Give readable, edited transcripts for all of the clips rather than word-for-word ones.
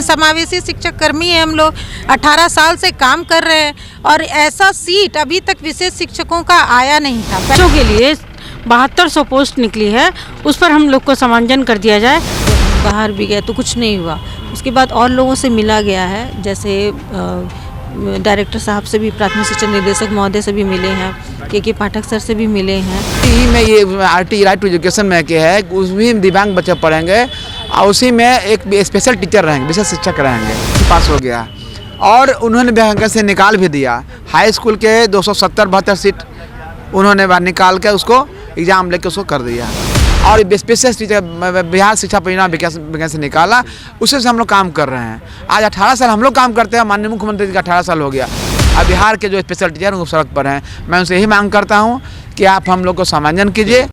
समावेशी शिक्षक कर्मी हैं हम लोग, 18 साल से काम कर रहे हैं और ऐसा सीट अभी तक विशेष शिक्षकों का आया नहीं था। बच्चों के लिए 7200 पोस्ट निकली है, उस पर हम लोग को समांजन कर दिया जाए। बाहर भी गए तो कुछ नहीं हुआ, उसके बाद और लोगों से मिला गया है, जैसे डायरेक्टर साहब से भी, प्राथमिक शिक्षा निर्देशक महोदय से भी मिले हैं, के पाठक सर से भी मिले हैं। में ये RT राइट टू एजुकेशन में के है, उसमें दिव्यांग बच्चे पढ़ेंगे और उसी में एक स्पेशल टीचर रहेंगे, विशेष शिक्षक रहेंगे। पास हो गया और उन्होंने वैकेंसी से निकाल भी दिया। हाई स्कूल के 270-72 सीट उन्होंने निकाल के उसको एग्ज़ाम लेके उसको कर दिया और स्पेशल टीचर बिहार शिक्षा परियोजना वैकेंसी निकाला, उसी से हम लोग काम कर रहे हैं। आज 18 साल हम लोग काम करते हैं, माननीय मुख्यमंत्री जी का 18 साल हो गया। अब बिहार के जो स्पेशल टीचर हैं वो सड़क पर हैं। मैं उनसे यही मांग करता हूँ कि आप हम लोग को समांजन कीजिए।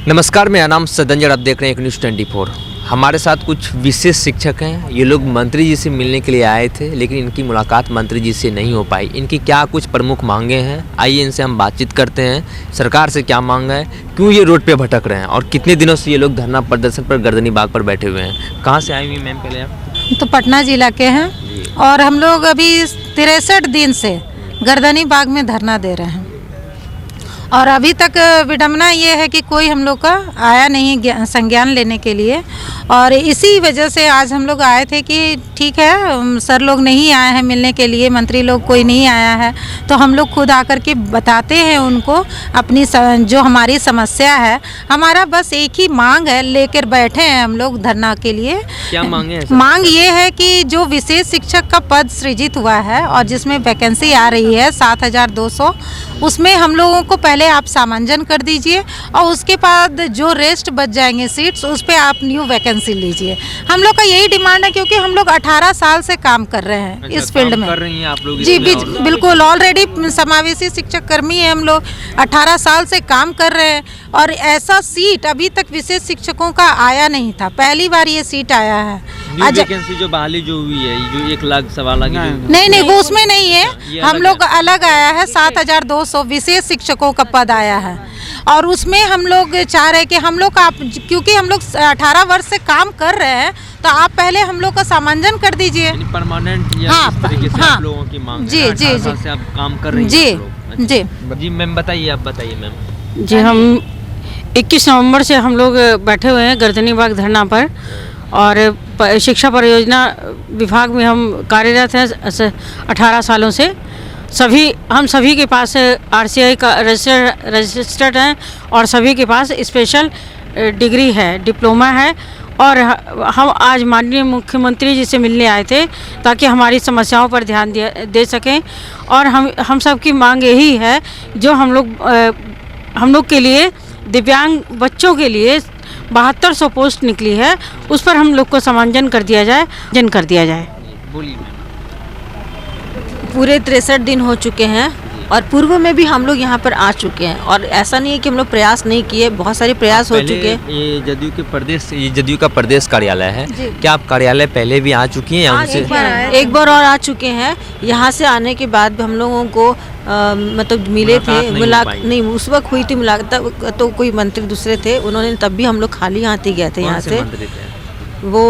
नमस्कार, मेरा नाम सदंजर, आप देख रहे हैं एक न्यूज़ 24। हमारे साथ कुछ विशेष शिक्षक हैं। ये लोग मंत्री जी से मिलने के लिए आए थे, लेकिन इनकी मुलाकात मंत्री जी से नहीं हो पाई। इनकी क्या कुछ प्रमुख मांगे हैं, आइए इनसे हम बातचीत करते हैं। सरकार से क्या मांग है, क्यों ये रोड पे भटक रहे हैं और कितने दिनों से ये लोग धरना प्रदर्शन पर गर्दनी बाग पर बैठे हुए हैं। कहाँ से आई हुई मैम पहले आप? तो पटना जिला के हैं और हम लोग अभी 63 दिन से गर्दनी बाग में धरना दे रहे हैं और अभी तक विडम्बना ये है कि कोई हम लोग का आया नहीं संज्ञान लेने के लिए। और इसी वजह से आज हम लोग आए थे कि ठीक है, सर लोग नहीं आए हैं मिलने के लिए, मंत्री लोग कोई नहीं आया है, तो हम लोग खुद आकर के बताते हैं उनको अपनी जो हमारी समस्या है। हमारा बस एक ही मांग है, लेकर बैठे हैं हम लोग धरना के लिए। क्या मांगे हैं? मांग ये है कि जो विशेष शिक्षक का पद सृजित हुआ है और जिसमें वैकेंसी आ रही है 7200, उसमें हम लोगों को पहले आप सामंजन कर दीजिए और उसके बाद जो रेस्ट बच जाएंगे सीट्स, उस पर आप न्यू वैकेंसी लीजिए। हम लोग का यही डिमांड है, क्योंकि हम लोग 18 साल से काम कर रहे हैं इस फील्ड में। कर रही हैं आप लोग? जी बिल्कुल, ऑलरेडी समावेशी शिक्षक कर्मी हैं हम लोग, 18 साल से काम कर रहे हैं और ऐसा सीट अभी तक विशेष शिक्षकों का आया नहीं था। पहली बार ये सीट आया है। वैकेंसी जो बहाली जो हुई है, जो 1 लाख सवा लाख, नहीं वो उसमें नहीं है। हम लोग अलग आया है, 7200 विशेष शिक्षकों का पद आया है और उसमें हम लोग चाह रहे हैं कि हम लोग आप, क्योंकि हम लोग 18 वर्ष से काम कर रहे हैं, तो आप पहले हम लोग का सामंजन कर दीजिए। परमानेंट या इस तरीके से आप लोगों की मांग है? जी से आप काम कर रही हैं? जी मैम बताइए, आप बताइए मैम। जी, हम 21 नवंबर से हम लोग बैठे हुए हैं गर्दनी बाग धरना पर और शिक्षा परियोजना विभाग में हम कार्यरत हैं 18 सालों से। हम सभी के पास RCI का रजिस्टर्ड हैं और सभी के पास स्पेशल डिग्री है, डिप्लोमा है। और हम आज माननीय मुख्यमंत्री जी से मिलने आए थे ताकि हमारी समस्याओं पर ध्यान दे सकें। और हम सब की मांग यही है, जो हम लोग के लिए दिव्यांग बच्चों के लिए 7200 पोस्ट निकली है, उस पर हम लोग को समांजन कर दिया जाए। बोलिए। पूरे 63 दिन हो चुके हैं और पूर्व में भी हम लोग यहाँ पर आ चुके हैं और ऐसा नहीं है कि हम लोग प्रयास नहीं किए, बहुत सारे प्रयास हो चुके हैं। ये जदयू का प्रदेश कार्यालय है, क्या आप कार्यालय पहले भी आ चुकी हैं? एक बार और आ चुके हैं। यहाँ से आने के बाद हम लोगों को मतलब मिले थे, नहीं उस वक्त हुई थी मुलाकात, तो कोई मंत्री दूसरे थे, उन्होंने तब भी हम लोग खाली हाथ ही गए थे यहाँ से। वो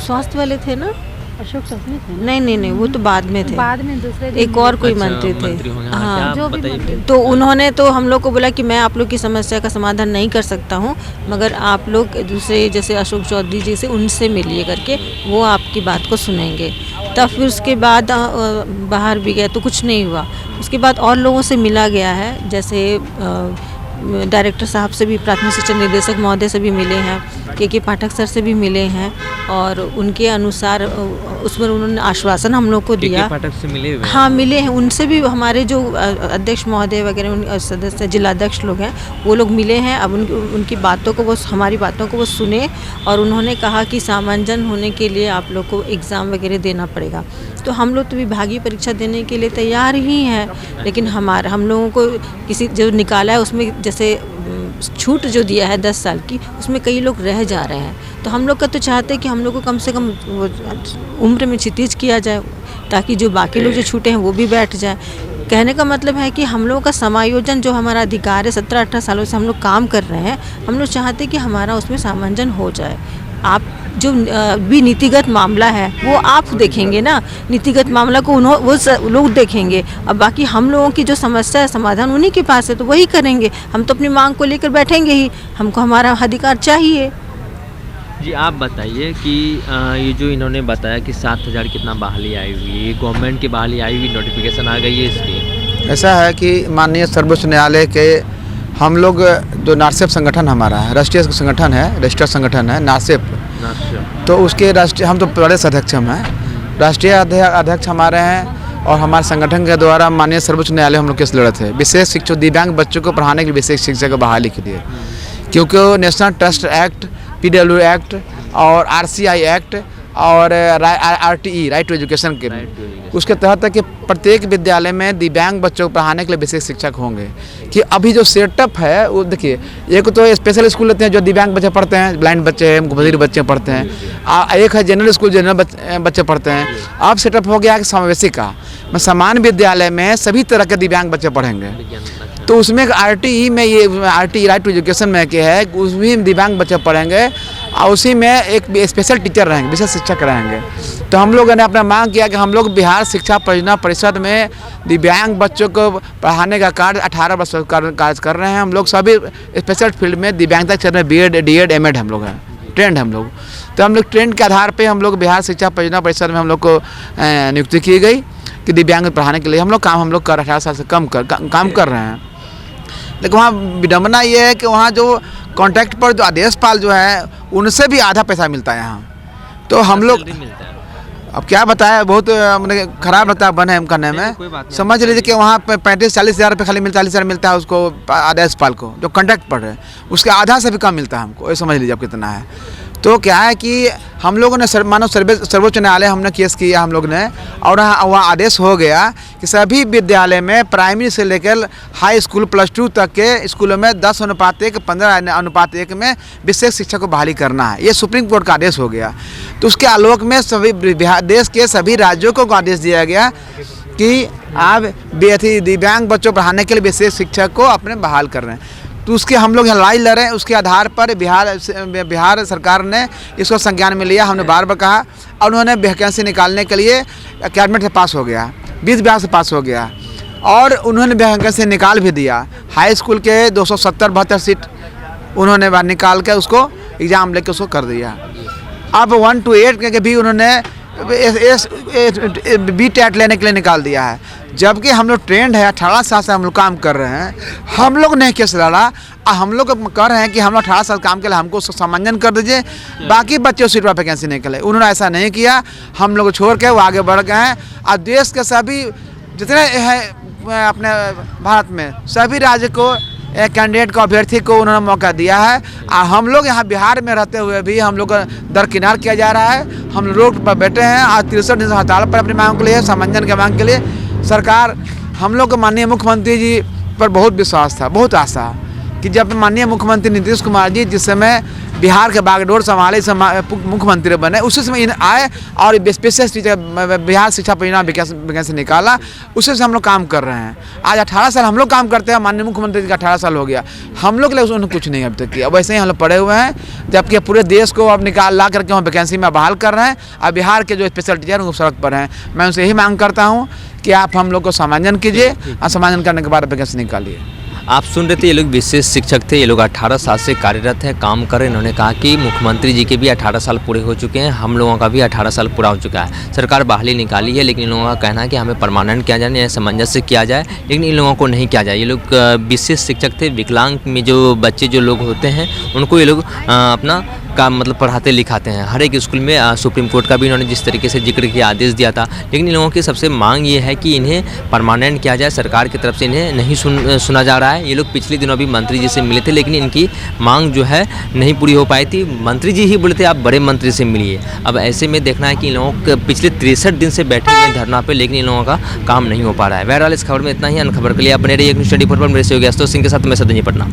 स्वास्थ्य वाले थे ना, अशोक सपने थे? नहीं वो तो बाद में थे, बाद में दूसरे एक और कोई मंत्री थे। हाँ, जो भी तो उन्होंने तो हम लोग को बोला कि मैं आप लोग की समस्या का समाधान नहीं कर सकता हूँ, मगर आप लोग दूसरे जैसे अशोक चौधरी जी से उनसे मिलिए करके, वो आपकी बात को सुनेंगे। तब फिर उसके बाद बाहर भी गए तो कुछ नहीं हुआ, उसके बाद और लोगों से मिला गया है, जैसे डायरेक्टर साहब से भी, प्राथमिक शिक्षा निर्देशक महोदय से भी मिले हैं, के पाठक सर से भी मिले हैं और उनके अनुसार उसमें उन्होंने आश्वासन हम लोग को दिया। पाठक से मिले हुए? हाँ मिले हैं, उनसे भी हमारे जो अध्यक्ष महोदय वगैरह सदस्य जिलाध्यक्ष लोग हैं वो लोग मिले हैं। अब उनकी बातों को वो, हमारी बातों को वो सुने और उन्होंने कहा कि सामंजन होने के लिए आप लोग को एग्ज़ाम वगैरह देना पड़ेगा। तो हम लोग तो विभागीय परीक्षा देने के लिए तैयार ही हैं, लेकिन हम लोगों को किसी जो निकाला है उसमें जैसे छूट जो दिया है 10 साल की, उसमें कई लोग रह जा रहे हैं। तो हम लोग का तो चाहते हैं कि हम लोग को कम से कम वो उम्र में क्षितिज किया जाए, ताकि जो बाकी लोग जो छूटे हैं वो भी बैठ जाए। कहने का मतलब है कि हम लोगों का समायोजन जो हमारा अधिकार है 17-18 सालों से हम लोग काम कर रहे हैं, हम लोग चाहते हैं कि हमारा उसमें सामंजन हो जाए। आप जो भी नीतिगत मामला है वो आप देखेंगे ना, नीतिगत मामला को लोग देखेंगे। अब बाकी हम लोगों की जो समस्या है समाधान उन्हीं के पास है, तो वही करेंगे। हम तो अपनी मांग को लेकर बैठेंगे ही, हमको हमारा अधिकार चाहिए। जी आप बताइए कि ये जो इन्होंने बताया कि 7,000 कितना बहाली आई हुई है, गवर्नमेंट की बहाली आई हुई, नोटिफिकेशन आ गई है इसकी? ऐसा है कि माननीय सर्वोच्च न्यायालय के हम लोग जो नारसेप संगठन हमारा है, राष्ट्रीय संगठन है, रजिस्टर्ड संगठन है नारसेप, तो उसके राष्ट्रीय हम तो प्रदेश अध्यक्ष हम हैं, राष्ट्रीय अध्यक्ष हमारे हैं और हमारे संगठन के द्वारा माननीय सर्वोच्च न्यायालय हम लोग केस लड़े थे विशेष शिक्षक दिव्यांग बच्चों को पढ़ाने के लिए विशेष शिक्षा को बहाली के लिए, क्योंकि national trust act, PW act और RCI एक्ट और RTE राइट टू एजुकेशन के उसके तहत है कि प्रत्येक विद्यालय में दिव्यांग बच्चों को पढ़ाने के लिए विशेष शिक्षक होंगे। कि अभी जो सेटअप है वो देखिए, एक तो स्पेशल स्कूल लेते हैं जो दिव्यांग बच्चे पढ़ते हैं, ब्लाइंड बच्चे हैं, बधिर बच्चे पढ़ते हैं, एक है जनरल स्कूल, जनरल बच्चे पढ़ते हैं। अब सेटअप हो गया है समावेशी का, मैं समान विद्यालय में सभी तरह के दिव्यांग बच्चे पढ़ेंगे। तो उसमें RTE में ये RTE राइट टू एजुकेशन में क्या है, उसमें दिव्यांग बच्चे पढ़ेंगे और उसी में एक स्पेशल टीचर रहेंगे, विशेष शिक्षक रहेंगे। तो हम लोगों ने अपना मांग किया कि हम लोग बिहार शिक्षा परियोजना परिषद में दिव्यांग बच्चों को पढ़ाने का कार्य 18 वर्ष कार्य कर रहे हैं। हम लोग सभी स्पेशल फील्ड में दिव्यांगता क्षेत्र में BEd, DEd, M.Ed हम लोग हैं, ट्रेंड हम लोग। तो हम लोग ट्रेंड के आधार पर हम लोग बिहार शिक्षा परियोजना परिषद में हम लोग को नियुक्ति की गई कि दिव्यांग पढ़ाने के लिए हम लोग काम 18 साल से काम कर रहे हैं। लेकिन वहाँ विडम्बना ये है कि वहाँ जो कॉन्ट्रैक्ट पर जो आदेशपाल जो है उनसे भी आधा पैसा मिलता है यहाँ। तो हम लोग अब क्या बताया, बहुत मतलब खराब रहता है बने करने में। समझ लीजिए कि वहाँ 35-40 हज़ार रुपये खाली मिलता है, 40 हज़ार मिलता है उसको आदेशपाल को जो कॉन्ट्रैक्ट पर है, उसके आधा से भी कम मिलता है हमको। ये समझ लीजिए अब कितना है। तो क्या है कि हम लोगों ने मानव सर्वोच्च न्यायालय हमने केस किया हम लोग ने, और वहाँ आदेश हो गया कि सभी विद्यालय में प्राइमरी से लेकर हाई स्कूल +2 तक के स्कूलों में 10:1, 15:1 में विशेष शिक्षक को बहाली करना है। ये सुप्रीम कोर्ट का आदेश हो गया। तो उसके आलोक में सभी देश के सभी राज्यों को आदेश दिया गया कि आप दिव्यांग बच्चों पढ़ाने के लिए विशेष शिक्षक को अपने बहाल कर रहे हैं। तो उसके हम लोग यहाँ लड़ाई लड़े, उसके आधार पर बिहार सरकार ने इसको संज्ञान में लिया। हमने बार बार कहा और उन्होंने वैकेंसी निकालने के लिए कैबिनेट से पास हो गया, 20 विभाग से पास हो गया और उन्होंने वैकेंसी निकाल भी दिया। हाई स्कूल के 270-72 सीट उन्होंने बाहर निकाल के उसको एग्ज़ाम लेके उसको कर दिया। अब 1 to 8 के भी उन्होंने BTET लेने के लिए निकाल दिया है। जबकि हम लोग ट्रेंड है, 18 साल से हम लोग काम कर रहे हैं, हम लोग नहीं केस लड़ा, हम लोग कह रहे हैं कि हम लोग 18 साल काम के लिए हमको सामंजन कर दीजिए, बाकी बच्चे सीट पर वैकेंसी निकले। उन्होंने ऐसा नहीं किया, हम लोग छोड़ के वो आगे बढ़ गए हैं। और देश के सभी जितने हैं अपने भारत में सभी राज्य को कैंडिडेट को, अभ्यर्थी को उन्होंने मौका दिया है। और हम लोग यहाँ बिहार में रहते हुए भी हम लोग दरकिनार किया जा रहा है। हम रोड पर बैठे हैं और 63 दिन से हड़ताल पर अपनी मांग के लिए, सामंजन के मांग के लिए। सरकार, हम लोग को माननीय मुख्यमंत्री जी पर बहुत विश्वास था, बहुत आशा कि जब माननीय मुख्यमंत्री नीतीश कुमार जी जिस समय बिहार के बागडोर संभाले मुख्यमंत्री बने, उसी समय आए और स्पेशल टीचर बिहार शिक्षा परियोजना वैकेंसी निकाला, उसी से हम लोग काम कर रहे हैं। आज 18 साल हम लोग काम करते हैं, माननीय मुख्यमंत्री जी का 18 साल हो गया, हम लोग उन्होंने कुछ नहीं अभी तक किया। वैसे ही हम लोग पड़े हुए हैं, जबकि पूरे देश को अब ला करके हम वैकेंसी में बहाल कर रहे हैं। और बिहार के जो स्पेशल टीचर हैं वो सड़क पर हैं। मैं उनसे यही मांग करता हूँ कि आप हम लोग को समांजन कीजिए और समांजन करने के बाद वैकेंसी निकालिए। आप सुन रहे थे, ये लोग विशेष शिक्षक थे, ये लोग 18 साल से कार्यरत हैं, काम कर रहे हैं। इन्होंने कहा कि मुख्यमंत्री जी के भी 18 साल पूरे हो चुके हैं, हम लोगों का भी 18 साल पूरा हो चुका है। सरकार बहाली निकाली है, लेकिन इन लोगों का कहना है कि हमें परमानेंट किया जाए या सामंजस्य किया जाए, लेकिन इन लोगों को नहीं किया जाए। ये लोग विशेष शिक्षक थे, विकलांग में जो बच्चे जो लोग होते हैं उनको ये लोग अपना काम मतलब पढ़ाते लिखाते हैं हर एक स्कूल में। सुप्रीम कोर्ट का भी इन्होंने जिस तरीके से जिक्र किया, आदेश दिया था, लेकिन इन लोगों की सबसे मांग ये है कि इन्हें परमानेंट किया जाए। सरकार की तरफ से इन्हें नहीं सुना जा रहा है। ये लोग पिछले दिनों भी मंत्री जी से मिले थे, लेकिन इनकी मांग जो है नहीं पूरी हो पाई थी। मंत्री जी ही बोले थे आप बड़े मंत्री से मिलिए। अब ऐसे में देखना है कि इन लोगों को पिछले 63 दिन से बैठे हुए धरना पे, लेकिन इन लोगों का काम नहीं हो पा रहा है। बहरहाल इस खबर में इतना ही। अन्य खबर के लिए अपने रहिए न्यूज़ 24 पर। मेरे सहयोगी अशोक सिंह के साथ मैं सदन पटना।